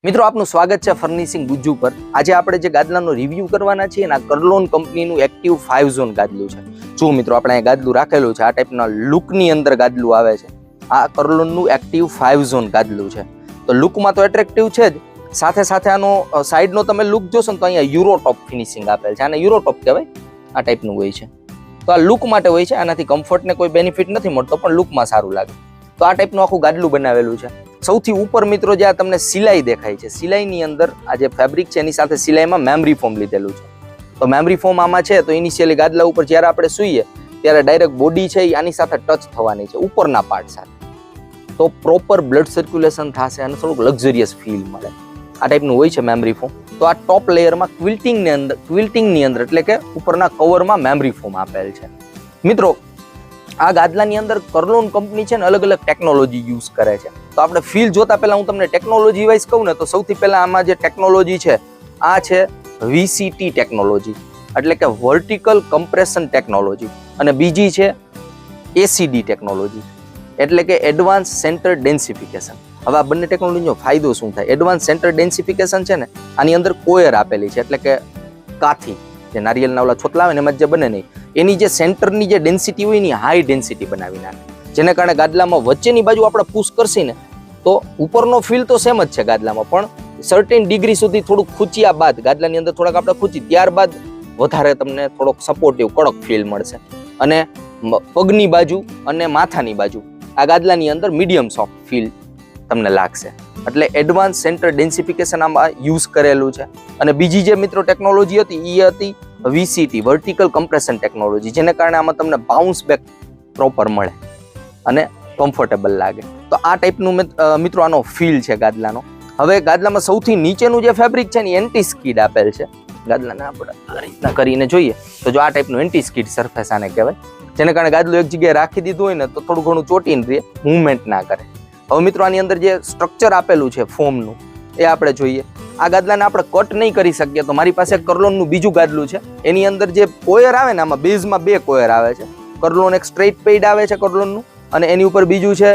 મિત્રો આપનું સ્વાગત છે ફર્નિશિંગ ગુજ્જુ પર। આજે આપણે જે ગાદલાનો રિવ્યુ કરવાના છીએ ને કર્લોન કંપનીનું એક્ટિવ 5 ઝોન ગાદલું છે। જો મિત્રો આપણે અહીં ગાદલું રાખેલું છે, આ ટાઈપના લુકની અંદર ગાદલું આવે છે। આ કર્લોનનું એક્ટિવ 5 ઝોન ગાદલું છે। તો લુકમાં તો એટ્રેક્ટિવ છે જ, સાથે સાથે આનો સાઈડનો તમે લુક જોશો ને તો અહીંયા યુરોટોપ ફિનિશિંગ આપેલ છે। આને યુરોટોપ કહેવાય, આ ટાઈપનું હોય છે। તો આ લુક માટે હોય છે, આનાથી કમ્ફર્ટને કોઈ બેનિફિટ નથી મળતો, પણ લુકમાં સારું લાગે। તો આ ટાઈપનું આખું ગાદલું બનાવેલું છે। સૌથી ઉપર મિત્રો જે આ તમને સિલાઈ દેખાય છે, સિલાઈની અંદર આ જે ફેબ્રિક છે એની સાથે સિલાઈમાં મેમરી ફોમ લીધેલું છે। તો મેમરી ફોમ આમાં છે તો ઇનિશિયલી ગાદલા ઉપર જ્યારે આપણે સૂઈએ ત્યારે ડાયરેક્ટ બોડી છે એ આની સાથે ટચ થવાની છે ઉપરના પાર્ટ સાથે, તો પ્રોપર બ્લડ સર્ક્યુલેશન થશે અને થોડુંક લક્ઝરિયસ ફીલ મળે। આ ટાઈપનું હોય છે મેમરી ફોમ। તો આ ટોપ લેયરમાં ક્વિલ્ટિંગની અંદર એટલે કે ઉપરના કવરમાં મેમરી ફોમ આપેલ છે। મિત્રો આ ગાદલાની અંદર કર્લોન કંપની છે ને અલગ અલગ ટેકનોલોજી યુઝ કરે છે। તો આપણે ફીલ જોતા પહેલા હું તમને ટેકનોલોજી વાઇઝ કહું ને તો સૌથી પહેલા આમાં જે ટેકનોલોજી છે આ છે VCT ટેકનોલોજી, એટલે કે વર્ટિકલ કમ્પ્રેશન ટેકનોલોજી, અને બીજી છે ACD ટેકનોલોજી એટલે કે એડવાન્સ સેન્ટર ડેન્સિફિકેશન। હવે આ બંને ટેકનોલોજીનો ફાયદો શું થાય? એડવાન્સ સેન્ટર ડેન્સિફિકેશન છે ને આની અંદર કોયર આપેલી છે, એટલે કે કાથી જે નારિયેળના ઓલા છોતલા આવે ને એમાં જે બને નહીં, એની જે સેન્ટરની જે ડેન્સિટી હોય એની હાઈ ડેન્સિટી બનાવી નાખે, જેને કારણે ગાદલામાં વચ્ચેની બાજુ આપણે પુશ કરશી ને તો ઉપરનો ફીલ તો સેમ જ છે ગાદલામાં, પણ સર્ટેન ડિગ્રી સુધી થોડુંક ખૂંચ્યા બાદ ગાદલાની અંદર થોડાક આપણે ખૂંચી ત્યારબાદ વધારે તમને થોડોક સપોર્ટિવ કડક ફીલ મળશે। અને પગની બાજુ અને માથાની બાજુ આ ગાદલાની અંદર મીડિયમ સોફ્ટ ફીલ તમને લાગશે, એટલે એડવાન્સ સેન્ટર ડેન્સિફિકેશન આમાં યુઝ કરેલું છે। અને બીજી જે મિત્રો ટેકનોલોજી હતી એ હતી VCT વર્ટિકલ કમ્પ્રેશન ટેકનોલોજી, જેને કારણે આમાં તમને બાઉન્સ બેક પ્રોપર મળે અને કમ્ફર્ટેબલ લાગે। તો આ ટાઈપનું મિત્રો આનો ફીલ છે ગાદલાનો। હવે ગાદલામાં સૌથી નીચેનું જે ફેબ્રિક છે ને એન્ટી સ્કીડ આપેલ છે। ગાદલાને આપણે આ રીતના કરીને જોઈએ તો જો આ ટાઈપનું એન્ટી સ્કીડ સરફેસ આને કહેવાય, જેને કારણે ગાદલું એક જગ્યાએ રાખી દીધું હોય ને તો થોડું ઘણું ચોટીને રહે, મૂવમેન્ટ ના કરે। હવે મિત્રો આની અંદર જે સ્ટ્રક્ચર આપેલું છે ફોમનું એ આપણે જોઈએ। આ ગાદલાને આપણે કટ નહીં કરી શકીએ તો મારી પાસે કર્લોનનું બીજું ગાદલું છે, એની અંદર જે કોયર આવે ને આમાં બેઝમાં 2 કોયર આવે છે। કર્લોન એક સ્ટ્રેઇટ પેઇડ આવે છે કર્લોનનું, અને એની ઉપર બીજું છે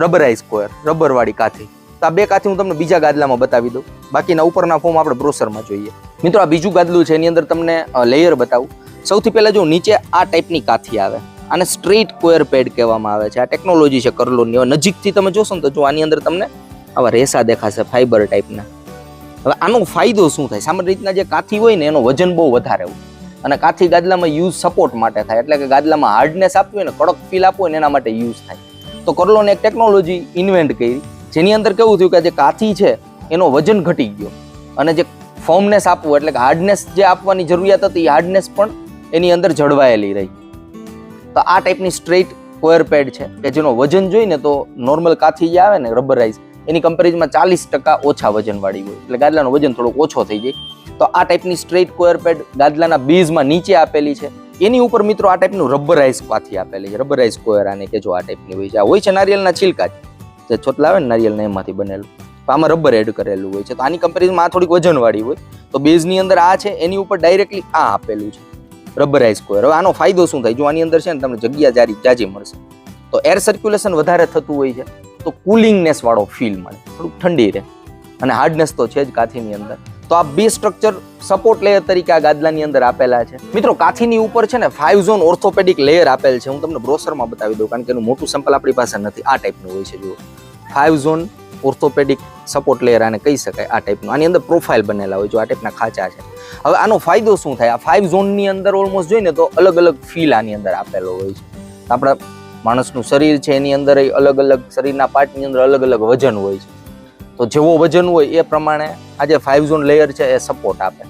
રબરાઇઝ કોયર, રબરવાળી કાથી। તો આ 2 કાથી હું તમને બીજા ગાદલામાં બતાવી દઉં, બાકીના ઉપરના ફોર્મ આપણે બ્રોશરમાં જોઈએ। મિત્રો આ બીજું ગાદલું છે, એની અંદર તમને લેયર બતાવું। સૌથી પહેલા જો નીચે આ ટાઈપની કાથી આવે, આને સ્ટ્રેઇટ કોયર પેડ કહેવામાં આવે છે। આ ટેકનોલોજી છે કર્લોનની। નજીકથી તમે જોશો ને તો જો આની અંદર તમને આવા રેસા દેખાશે ફાઈબર ટાઈપના। હવે આનો ફાયદો શું થાય? સામાન્ય રીતના જે કાથી હોય ને એનો વજન બહુ વધારે હોય, અને કાથી ગાદલામાં યુઝ સપોર્ટ માટે થાય, એટલે કે ગાદલામાં હાર્ડનેસ આપવી હોય ને કડક ફીલ આપવું હોય ને એના માટે યુઝ થાય। તો કર્લોને એક ટેકનોલોજી ઇન્વેન્ટ કરી, જેની અંદર કેવું થયું કે જે કાથી છે એનો વજન ઘટી ગયો, અને જે ફોર્મનેસ આપવું એટલે કે હાર્ડનેસ જે આપવાની જરૂરિયાત હતી એ હાર્ડનેસ પણ એની અંદર જળવાયેલી રહી। તો આ ટાઈપની સ્ટ્રેઇટ કોયર પેડ છે કે જેનો વજન જોઈને તો નોર્મલ કાથી જે આવે ને રબરાઇઝ એની કમ્પેરિઝનમાં 40% ઓછા વજનવાળી હોય, એટલે ગાદલાનો વજન થોડોક ઓછો થઈ જાય। તો આ ટાઈપની સ્ટ્રેઇટ કોયર પેડ ગાદલાના બેઝમાં નીચે આપેલી છે। એની ઉપર મિત્રો આ ટાઈપનું રબરાઇઝ કાથી આપેલી છે, રબરાઇઝ કોયર આને કે જો આ ટાઈપની હોય છે। આ હોય છે નારિયેળના છિલકા જે છોતલા આવે ને નારિયેળના એમાંથી બનેલું, તો આમાં રબર એડ કરેલું હોય છે। તો આની કમ્પેરિઝનમાં આ થોડીક વજનવાળી હોય, તો બેઝની અંદર આ છે, એની ઉપર ડાયરેક્ટલી આ આપેલું છે રબરાઇઝ કોયર। હવે આનો ફાયદો શું થાય? જો આની અંદર છે ને તમને જગ્યા જાજી મળશે, તો એર સર્ક્યુલેશન વધારે થતું હોય છે, તો કુલિંગનેસ વાળો ફીલ મળે, થોડુંક ઠંડી રહે, અને હાર્ડનેસ તો છે જ કાથીની અંદર। તો આ 2 સ્ટ્રક્ચર સપોર્ટ લેયર તરીકે આ ગાદલાની અંદર આપેલા છે। મિત્રો કાથીની ઉપર છે ને 5 ઝોન ઓર્થોપેડિક લેયર આપેલ છે, હું તમને બ્રોશરમાં બતાવી દઉં કારણ કે એનું મોટું સેમ્પલ આપણી પાસે નથી। આ ટાઈપનું હોય છે, જુઓ 5 ઝોન ઓર્થોપેડિક સપોર્ટ લેયર આને કહી શકાય। આ ટાઈપનું આની અંદર પ્રોફાઇલ બનેલા હોય, જો આ ટાઈપના ખાંચા છે। હવે આનો ફાયદો શું થાય? આ 5 ઝોનની અંદર ઓલમોસ્ટ જોઈને તો અલગ અલગ ફીલ આની અંદર આપેલો હોય છે। આપણા માણસનું શરીર છે એની અંદર અલગ અલગ શરીરના પાર્ટની અંદર અલગ અલગ વજન હોય છે, તો જેવો વજન હોય એ પ્રમાણે આ જે 5 ઝોન લેયર છે એ સપોર્ટ આપે,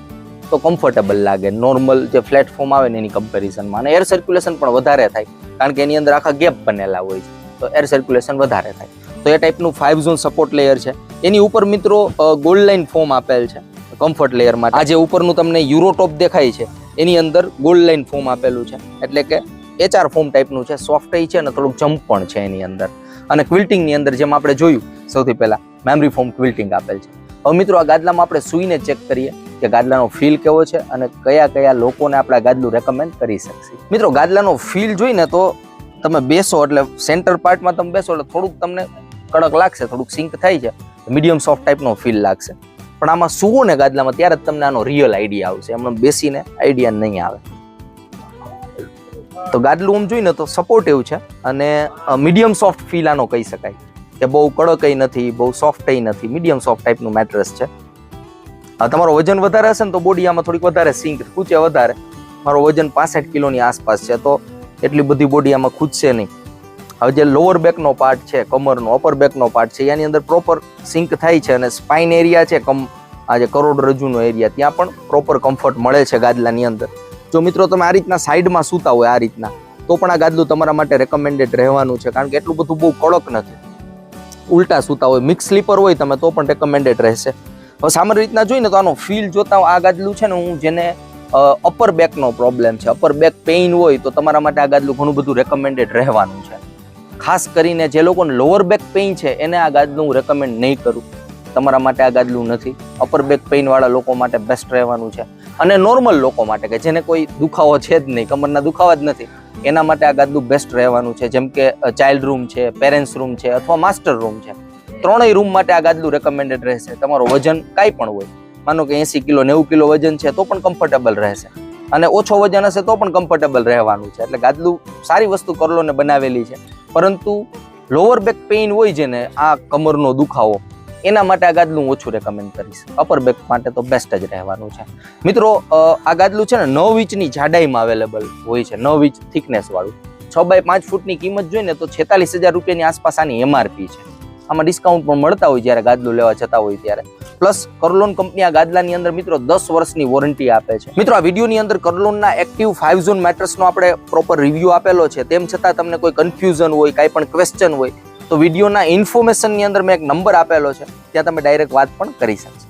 તો કમ્ફર્ટેબલ લાગે નોર્મલ જે પ્લેટફોર્મ આવે ને એની કમ્પેરિઝનમાં। અને એર સર્ક્યુલેશન પણ વધારે થાય, કારણ કે એની અંદર આખા ગેપ બનેલા હોય છે, તો એર સર્ક્યુલેશન વધારે થાય। તો એ ટાઈપનું 5 ઝોન સપોર્ટ લેયર છે। એની ઉપર મિત્રો ગોલ્ડ લાઇન ફોમ આપેલ છે કમ્ફર્ટ લેયર માટે। આ જે ઉપરનું તમને યુરોટોપ દેખાય છે એની અંદર ગોલ્ડ લાઇન ફોમ આપેલું છે, એટલે કે HR ફોમ ટાઈપનું છે, સોફ્ટ છે અને થોડુંક જમ્પ પણ છે એની અંદર। અને ક્વિલ્ટિંગની અંદર જેમ આપણે જોયું સૌથી પહેલા મેમરી ફોમ ક્વિલ્ટિંગ આપેલ છે। હવે મિત્રો આ ગાદલામાં આપણે સૂઈને ચેક કરીએ કે ગાદલાનો ફીલ કેવો છે અને કયા કયા લોકોને આપણે ગાદલું રેકમેન્ડ કરી શકશે। મિત્રો ગાદલાનો ફીલ જોઈને તો તમે બેસો એટલે સેન્ટર પાર્ટમાં તમે બેસો એટલે થોડુંક તમને કડક લાગશે, થોડુંક સિંક થાય છે, મીડિયમ સોફ્ટ ટાઈપનો ફીલ લાગશે. પણ આમાં સુવો ને ગાદલામાં ત્યારે જ તમને આનો રિયલ આઈડિયા આવશે. એમને બેસીને આઈડિયા નહીં આવે. તો ગાદલું આમ જોઈને તો સપોર્ટિવ છે અને મીડિયમ સોફ્ટ ફીલ આનો કહી શકાય કે બહુ કડકઈ નથી, બહુ સોફ્ટઈ નથી, મીડિયમ સોફ્ટ ટાઈપનું મેટ્રેસ છે. તમારો વજન વધારે હશે ને તો બોડી આમાં થોડીક વધારે સિંક ખૂંચે વધારે. મારો વજન 65 કિલોની આસપાસ છે તો એટલી બધી બોડી આમાં ખૂંચશે નહીં. હવે જે લોઅર બેકનો પાર્ટ છે, કમરનો અપર બેકનો પાર્ટ છે, એની અંદર પ્રોપર સિંક થાય છે અને સ્પાઇન એરિયા છે, આ જે કરોડરજ્જુનો એરિયા, ત્યાં પણ પ્રોપર કમ્ફર્ટ મળે છે ગાદલાની અંદર. જો મિત્રો તમે આ રીતના સાઈડમાં સૂતા હોય આ રીતના, તો પણ આ ગાદલું તમારા માટે રેકમેન્ડેડ રહેવાનું છે, કારણ કે એટલું બધું બહુ કડક નથી. ઉલટા સૂતા હોય, મિક્સ સ્લીપર હોય તમે તો પણ રેકમેન્ડેડ રહેશે. હવે સામાન્ય રીતના જોઈને તો આનો ફીલ જોતા આ ગાદલું છે ને, હું જેને અપર બેકનો પ્રોબ્લેમ છે, અપર બેક પેઇન હોય, તો તમારા માટે આ ગાદલું ઘણું બધું રેકમેન્ડેડ રહેવાનું છે. ખાસ કરીને જે લોકોને લોઅર બેક પેઇન છે એને આ ગાદલું હું રેકમેન્ડ નહીં કરું. તમારા માટે આ ગાદલું નથી. અપર બેક પેઇન વાળા લોકો માટે બેસ્ટ રહેવાનું છે. અને નોર્મલ લોકો માટે કે જેને કોઈ દુખાવો છે જ નહીં, કમરના દુખાવા જ નથી, એના માટે આ ગાદલું બેસ્ટ રહેવાનું છે. જેમ કે ચાઇલ્ડ રૂમ છે, પેરેન્ટ્સ રૂમ છે અથવા માસ્ટર રૂમ છે, ત્રણેય રૂમ માટે આ ગાદલું રેકમેન્ડેડ રહેશે. તમારો વજન કાંઈ પણ હોય, માનો કે 80 કિલો 90 કિલો વજન છે તો પણ કમ્ફર્ટેબલ રહેશે, અને ઓછો વજન હશે તો પણ કમ્ફર્ટેબલ રહેવાનું છે. એટલે ગાદલું સારી વસ્તુ કરલોને બનાવેલી છે. પરંતુ લોઅર બેક પેઇન હોય જેને, આ કમરનો દુખાવો, એના માટે આ ગાદલું ઓછું રેકમેન્ડ કરીશ. અપર બેક માટે તો બેસ્ટ જ રહેવાનું છે. મિત્રો આ ગાદલું છે ને 9 ઇંચની જાડાઈમાં અવેલેબલ હોય છે, 9 ઇંચ થિકનેસ વાળું. 6 બાય 5 ફૂટની કિંમત જોઈને તો 46,000 રૂપિયાની આસપાસ આની એમઆરપી છે. આમાં ડિસ્કાઉન્ટ પણ મળતા હોય જ્યારે ગાદલું લેવા જતા હોય ત્યારે. પ્લસ કર્લોન કંપની આ ગાદલાની અંદર મિત્રો 10 વર્ષની વોરંટી આપે છે. મિત્રો આ વિડીયોની અંદર કર્લોનના એક્ટિવ 5 ઝોન મેટ્રેસનો આપણે પ્રોપર રિવ્યુ આપેલો છે. તેમ છતાં તમને કોઈ કન્ફ્યુઝન હોય, કાંઈ પણ ક્વેશ્ચન હોય, તો વિડીયોના ઇન્ફોર્મેશનની અંદર મેં એક નંબર આપેલો છે, ત્યાં તમે ડાયરેક્ટ વાત પણ કરી શકશો.